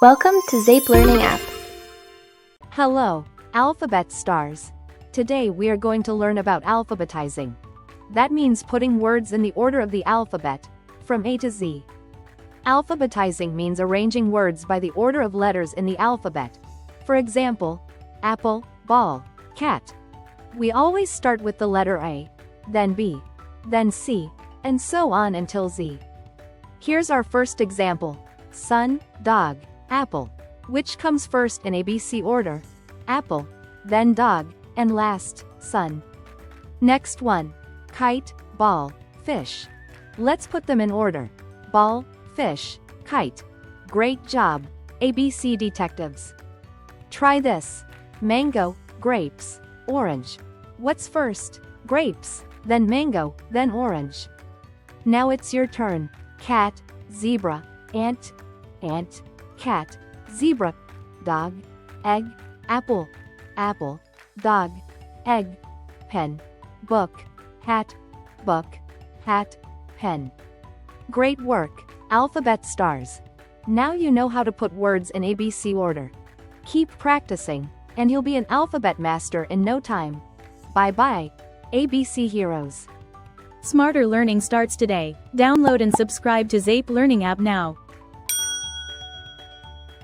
Welcome to Zape Learning app. Hello, Alphabet Stars. Today we are going to learn about alphabetizing. That means putting words in the order of the alphabet, from A to Z. Alphabetizing means arranging words by the order of letters in the alphabet. For example, apple, ball, cat. We always start with the letter A, then B, then C, and so on until Z. Here's our first example: sun, dog, apple. Which comes first in ABC order? Apple, then dog, and last, sun. Next one: kite, ball, fish. Let's put them in order: ball, fish, kite. Great job, ABC detectives. Try this: mango, grapes, orange. What's first? Grapes, then mango, then orange. Now it's your turn: cat, zebra, ant, cat, zebra, dog, egg, apple, apple, dog, egg, pen, book, hat, pen. Great work, Alphabet Stars. Now you know how to put words in ABC order. Keep practicing, and you'll be an alphabet master in no time. Bye-bye, ABC heroes. Smarter learning starts today. Download and subscribe to Zape Learning app now.